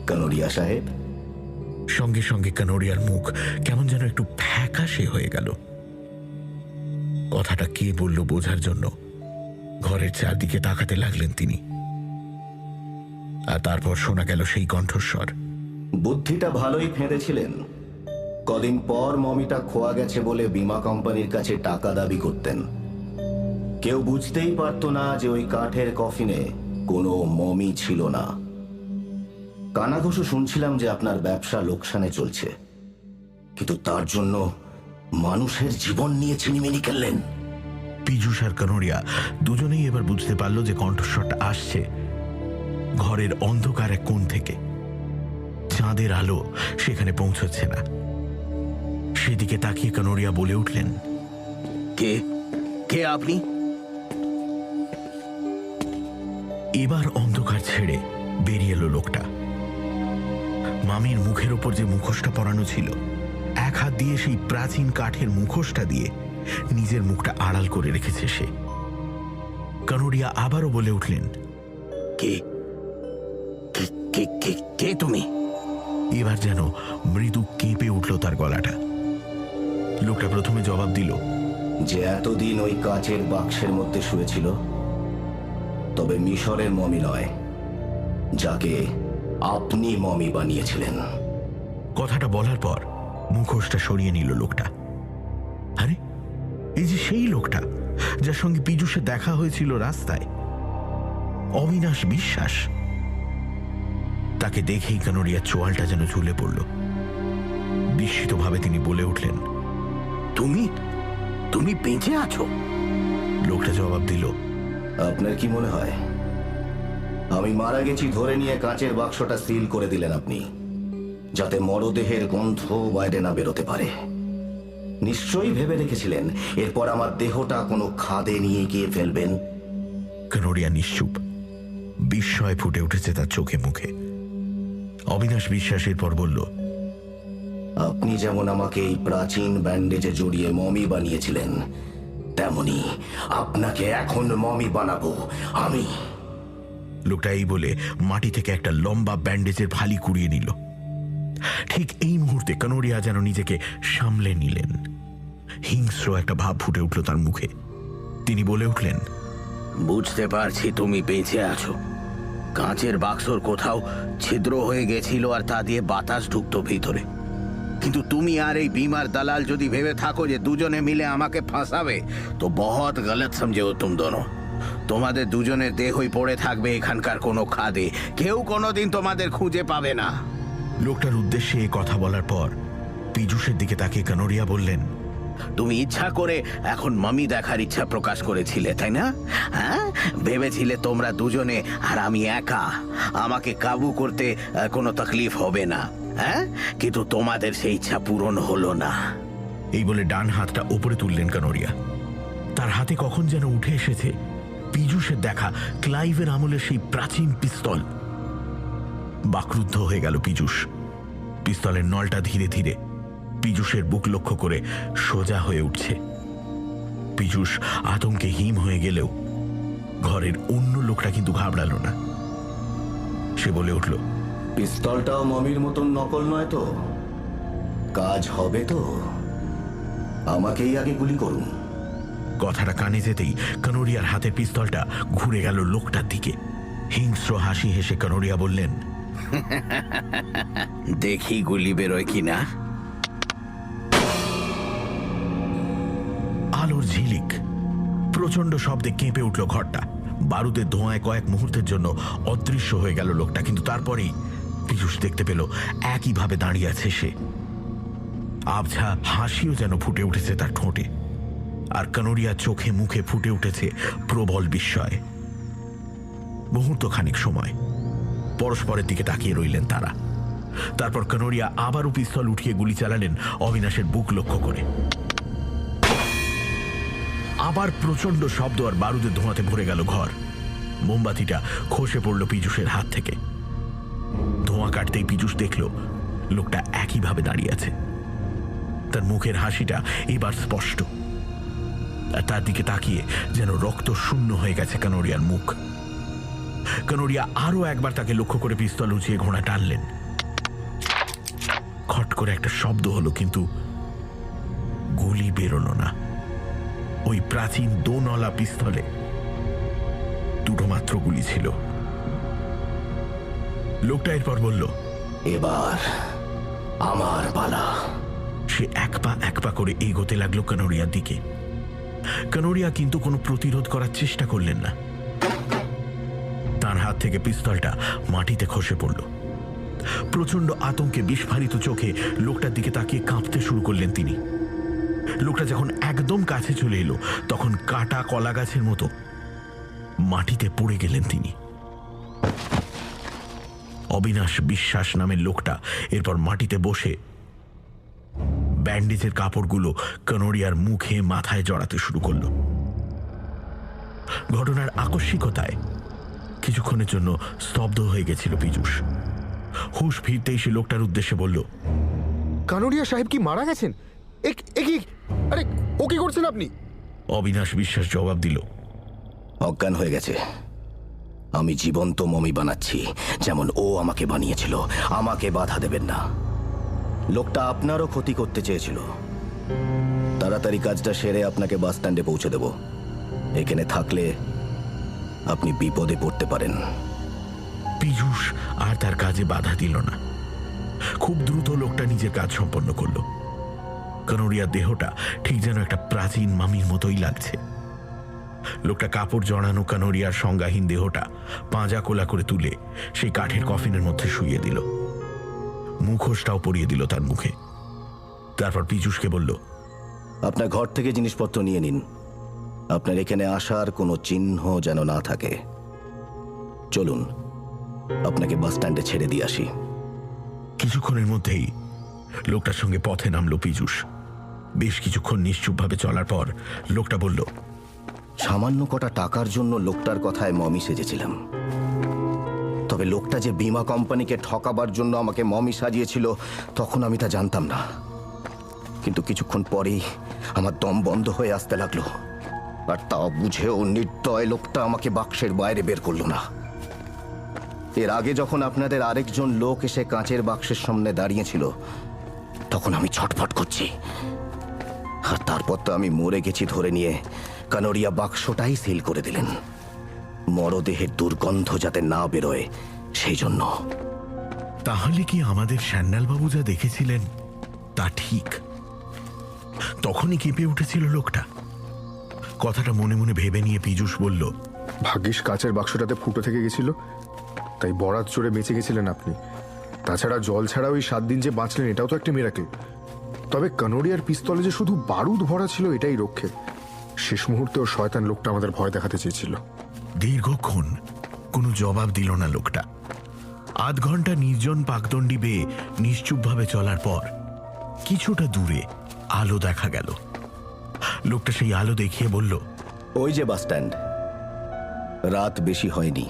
কানোরিয়া সাহেব? সঙ্গে সঙ্গে কানোরিয়ার মুখ কেমন যেন একটু ফ্যাকাশে হয়ে গেল। কথাটা কে বলল বোঝার জন্য ঘরের চারদিকে তাকাতে লাগলেন তিনি। আর তারপর শোনা গেল সেই কণ্ঠস্বর। বুদ্ধিটা ভালোই ফেঁদেছিলেন। কদিন পর মমিটা খোয়া গেছে বলে বীমা কোম্পানির কাছে টাকা দাবি করতেন। কেউ বুঝতেই পারতো না যে ওই কাঠের কফিনে কোনো মমি ছিল না। কানাঘুষো শুনছিলাম যে আপনার ব্যবসা লোকসানে চলছে, কিন্তু তার জন্য মানুষের জীবন নিয়ে ছিনিমিনি খেললেন। পীযূষ আর কানোরিয়া দুজনেই এবার বুঝতে পারল যে কণ্ঠস্বরটা আসছে ঘরের অন্ধকার এক কোণ থেকে। চাঁদের আলো সেখানে পৌঁছচ্ছে না। সেদিকে তাকিয়ে কানোরিয়া বলে উঠলেন, কে কে আপনি? এবার অন্ধকার ছেড়ে বেরিয়ে এলো লোকটা। মামির মুখের ওপর যে মুখোশটা পরানো ছিল, এক হাত দিয়ে সেই প্রাচীন কাঠের মুখোশটা দিয়ে নিজের মুখটা আড়াল করে রেখেছে সে। কানোরিয়া আবারও বলে উঠলেন, কে কে কে কে কে তুমি? এবার যেন মৃদু কেঁপে উঠল তার গলাটা। লোকটা প্রথমে জবাব দিল, যে এতদিন ওই কাচের বাক্সের মধ্যে শুয়েছিল, তবে মিশরের মমি নয়, যাকে আপনি মমি বানিয়েছিলেন। কথাটা বলার পর মুখোশটা সরিয়ে নিল লোকটা। আরে, এই যে সেই লোকটা যার সঙ্গে পীযূষের দেখা হয়েছিল রাস্তায়, অবিনাশ বিশ্বাস। তাকে দেখেই কানোরিয়ার চোয়ালটা যেন ঝুলে পড়ল। বিস্মিতভাবে তিনি বলে উঠলেন, তুমি তুমি বেঁচে আছো? লোকটা জবাব দিল, আপনার কি মনে হয় আমি মারা গেছি ধরে নিয়ে কাঁচের বাক্সটা সিল করে দিলেন আপনি, যাতে মরদেহের গন্ধ বাইরে না বেরোতে পারে? নিশ্চয়ই ভেবে রেখেছিলেন এরপর আমার দেহটা কোনো খাদে নিয়ে গিয়ে ফেলবেন। কানোরিয়া নিশ্চুপ। বিস্ময় ফুটে উঠেছে তার চোখে মুখে। অবিনাশ বিশ্বাসের পর বলল, আপনি যেমন আমাকে এই প্রাচীন ব্যান্ডেজে জড়িয়ে মমি বানিয়েছিলেন, তেমনি আপনাকে এখন মমি বানাবো আমি। লোকটা এই বলে মাটি থেকে একটা লম্বা ব্যান্ডেজের ফালি কুড়িয়ে নিল। ঠিক এই মুহূর্তে কানোরিয়া যেন নিজেকে সামলে নিলেন। হিংস্র একটা ভাব ফুটে উঠল তার মুখে। তিনি বলে উঠলেন, বুঝতে পারছি তুমি বেঁচে আছো। কাঁচের বাক্সর কোথাও ছিদ্র হয়ে গেছিল আর তা দিয়ে বাতাস ঢুকতো ভিতরে। কিন্তু তুমি আর এই বিমার দালাল যদি ভেবে থাকো যে দুজনে মিলে আমাকে ফাঁসাবে, তো বহুত গলত সমঝে তুম দোনো। তোমাদের দুজনের দেহই পড়ে থাকবে এখানকার কোনো খাদে। কেউ কোনোদিন তোমাদের খুঁজে পাবে না। লোকটার উদ্দেশ্যে এ কথা বলার পর পীযূষের দিকে তাকিয়ে কানোরিয়া বললেন, তুমি ইচ্ছা করে এখন মামি দেখার ইচ্ছা প্রকাশ করেছিলে, তাই না? হ্যাঁ, ভেবেছিলে তোমরা দুজনে আর আমি একা, আমাকে কাবু করতে কোনো তকলিফ হবে না। হ্যাঁ, কিন্তু তোমাদের সেই ইচ্ছা পূরণ হলো না। এই বলে ডান হাতটা ওপরে তুললেন কানোরিয়া। তার হাতে কখন যেন উঠে এসেছে পীযূষের দেখা ক্লাইভের আমলের সেই প্রাচীন পিস্তল। বাকরুদ্ধ হয়ে গেল পীযূষ। পিস্তলের নলটা ধীরে ধীরে পীযূষের বুক লক্ষ্য করে সোজা হয়ে উঠছে। পীযূষ আতঙ্কে হিম হয়ে গেলেও ঘরের অন্য লোকটা কিন্তু ঘাবড়ালো না। সে বলে উঠল, পিস্তলটাও মমির মতন নকল নয় তো? কাজ হবে তো? আমাকেই আগে গুলি করুন। কথাটা কানে যেতেই কানোরিয়ার হাতের পিস্তলটা ঘুরে গেল লোকটার দিকে। হিংস্র হাসি হেসে কানোরিয়া বললেন, দেখি গুলি বেরোয় কিনা। আলোর ঝিলিক, প্রচন্ড শব্দে কেঁপে উঠল ঘরটা। বারুদের ধোঁয়ায় কয়েক মুহূর্তের জন্য অদৃশ্য হয়ে গেল লোকটা, কিন্তু তারপরেই পীযূষ দেখতে পেল একইভাবে দাঁড়িয়ে আছে সে। আবঝা হাসিও যেন ফুটে উঠেছে তার ঠোঁটে, আর কানোরিয়া চোখে মুখে ফুটে উঠেছে প্রবল বিস্ময়। মুহূর্তখানিক সময় পরস্পরের দিকে তাকিয়ে রইলেন তারা। তারপর কানোরিয়া আবারও পিস্তল উঠিয়ে গুলি চালালেন অবিনাশের বুক লক্ষ্য করে। আবার প্রচন্ড শব্দ আর বারুদের ধোঁয়াতে ভরে গেল ঘর। মোমবাতিটা খসে পড়ল পীযূষের হাত থেকে। ধোঁয়া কাটতেই পীযূষ দেখল লোকটা একইভাবে দাঁড়িয়ে আছে। তার মুখের হাসিটা এবার স্পষ্ট, আর তার দিকে তাকিয়ে যেন রক্ত শূন্য হয়ে গেছে কানোরিয়ার মুখ। কানোরিয়া আরো একবার তাকে লক্ষ্য করে পিস্তল উঁচিয়ে ঘোড়া টানলেন। খট করে একটা শব্দ হলো, কিন্তু গুলি বেরোলো না। ওই প্রাচীন দোনলা পিস্তলে দুটো মাত্র গুলি ছিল। লোকটা এরপর বলল, এবার আমার পালা। সে এক পা করে এগোতে লাগলো কানোরিয়ার দিকে। কানোরিয়া কিন্তু কোনো প্রতিরোধ করার চেষ্টা করলেন না। তার হাত থেকে পিস্তলটা মাটিতে খসে পড়ল। প্রচন্ড আতঙ্কে বিস্ফারিত চোখে লোকটার দিকে তাকিয়ে কাঁপতে শুরু করলেন তিনি। লোকটা যখন একদম কাছে চলে এলো, তখন কাটা কলা গাছের মতো মাটিতে পড়ে গেলেন তিনি। অবিনাশ বিশ্বাস নামের লোকটা এরপর মাটিতে বসে ব্যান্ডেজের কাপড়গুলো কানোরিয়ার মুখে মাথায় জড়াতে শুরু করল। ঘটনার আকস্মিকতায় কিছুক্ষণের জন্য স্তব্ধ হয়ে গেছিল পীযূষ। হুঁশ ফিরতেই সে লোকটার উদ্দেশ্যে বলল, কানোরিয়া সাহেব কি মারা গেছেন? আরে ও কি করছেন আপনি? অবিনাশ বিশ্বাস জবাব দিল, অজ্ঞান হয়ে গেছে। আমি জীবন্ত মমি বানাচ্ছি, যেমন ও আমাকে বানিয়েছিল। আমাকে বাধা দেবেন না। লোকটা আপনারও ক্ষতি করতে চেয়েছিল। তাড়াতাড়ি কাজটা সেরে আপনাকে বাস স্ট্যান্ডে পৌঁছে দেব। এখানে থাকলে আপনি বিপদে পড়তে পারেন। পীযূষ আর তার কাজে বাধা দিল না। খুব দ্রুত লোকটা নিজের কাজ সম্পন্ন করল। কানোরিয়ার দেহটা ঠিক যেন একটা প্রাচীন মামির মতোই লাগছে। লোকটা কাপড় জড়ানো কানোরিয়ার সংজ্ঞাহীন দেহটা পাঁজা কোলা করে তুলে সেই কাঠের কফিনের মধ্যে শুইয়ে দিল। মুখোশটাও পরিয়ে দিল তার মুখে। তারপর পীযূষকে বলল, আপনার ঘর থেকে জিনিসপত্র নিয়ে নিন। আপনার এখানে আসার কোনো চিহ্ন যেন না থাকে। চলুন, আপনাকে বাস স্ট্যান্ডে ছেড়ে দিয়ে আসি। কিছুক্ষণের মধ্যেই লোকটার সঙ্গে পথে নামলো পীযূষ। বেশ কিছুক্ষণ নিশ্চুপভাবে চলার পর লোকটা বলল, সামান্য কটা টাকার জন্য লোকটার কথায় মমি সেজেছিলাম। তবে লোকটা যে বীমা কোম্পানিকে ঠকাবার জন্য আমাকে মমি সাজিয়েছিল, তখন আমি তা জানতাম না। কিন্তু কিছুক্ষণ পরেই আমার দম বন্ধ হয়ে আসতে লাগলো। আর তা বুঝেও নির্দয় লোকটা আমাকে বাক্সের বাইরে বের করলো না। এর আগে যখন আপনাদের আরেকজন লোক এসে কাঁচের বাক্সের সামনে দাঁড়িয়েছিল, তখন আমি ছটফট করছি। আর তারপর তো আমি মরে গেছি ধরে নিয়ে কানোরিয়া বাক্সটাই সিল করে দিলেন, মরদেহের দুর্গন্ধ যাতে না বেরোয় সেই জন্য। তাহলে কি আমাদের স্যান্ডালবাবু যা দেখেছিলেন তা ঠিক? তখনই কেঁপে উঠেছিল লোকটা। কথাটা মনে মনে ভেবে নিয়ে পীযূষ বলল, ভাগ্যিস কাচের বাক্সটাতে ফুটো থেকে গেছিল, তাই বরাত চড়ে বেঁচে গেছিলেন আপনি। তাছাড়া জল ছাড়া ওই 7 দিন যে বাঁচলেন, এটাও তো একটা মিরাকেল। তবে কানোরিয়ার পিস্তলে যে শুধু বারুদ ভরা ছিল, এটাই রক্ষে। শেষ মুহূর্তে ও শয়তান লোকটা আমাদের ভয় দেখাতে চেয়েছিল। দীর্ঘক্ষণ কোনো জবাব দিল না লোকটা। আধ ঘন্টা নির্জন পাকদণ্ডী বেয়ে নিশ্চুপভাবে চলার পর কিছুটা দূরে আলো দেখা গেল। লোকটা সেই আলো দেখিয়ে বলল, ওই যে বাস স্ট্যান্ড। রাত বেশি হয়নি।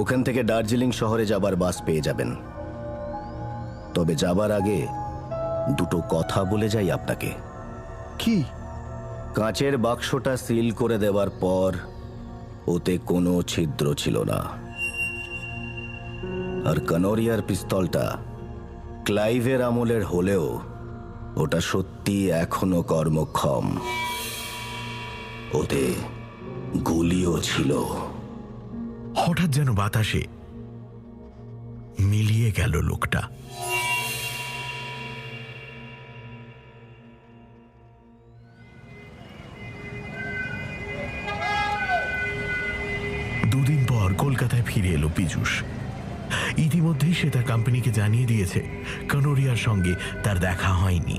ওখান থেকে দার্জিলিং শহরে যাবার বাস পেয়ে যাবেন। তবে যাবার আগে দুটো কথা বলে যাই আপনাকে। কি? কাঁচের বাক্সটা সিল করে দেওয়ার পর ওতে কোনো ছিদ্র ছিল না। আর কানোরিয়ার পিস্তলটা ক্লাইভের আমলের হলেও ওটা সত্যি এখনো কর্মক্ষম। ওতে গুলিও ছিল। হঠাৎ যেন বাতাসে মিলিয়ে গেল লোকটা। দুদিন পর কলকাতায় ফিরে এলো পীযূষ। ইতিমধ্যেই সে তার কোম্পানিকে জানিয়ে দিয়েছে কানোরিয়ার সঙ্গে তার দেখা হয়নি,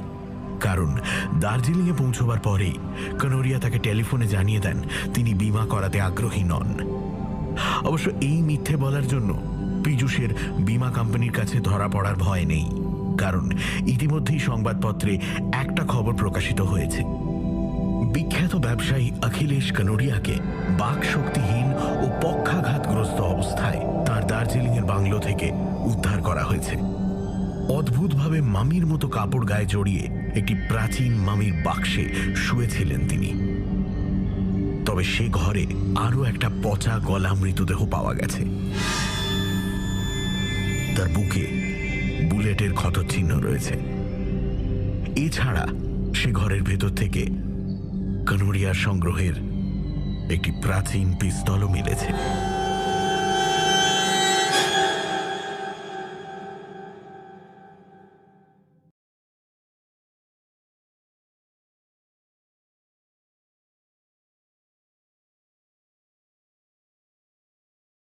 কারণ দার্জিলিংয়ে পৌঁছবার পরেই কানোরিয়া তাকে টেলিফোনে জানিয়ে দেন তিনি বিমা করাতে আগ্রহী নন। অবশ্য এই মিথ্যে বলার জন্য পীযূষের বিমা কোম্পানির কাছে ধরা পড়ার ভয় নেই, কারণ ইতিমধ্যেই সংবাদপত্রে একটা খবর প্রকাশিত হয়েছে। বিখ্যাত ব্যবসায়ী অখিলেশ কানোরিয়াকে বাকশক্তিহীন ও পক্ষাঘাতগ্রস্ত অবস্থায় তার দার্জিলিংয়ের বাংলো থেকে উদ্ধার করা হয়েছে। অদ্ভুতভাবে মামির মতো কাপড় গায়ে জড়িয়ে একটি প্রাচীন মামির বাক্সে শুয়েছিলেন তিনি। তবে সে ঘরে আরও একটা পচা গলা মৃতদেহ পাওয়া গেছে। তার বুকে বুলেটের ক্ষতচিহ্ন রয়েছে। এছাড়া সে ঘরের ভেতর থেকে কানোরিয়ার সংগ্রহের একটি প্রাচীন পিস্তলও মিলেছে।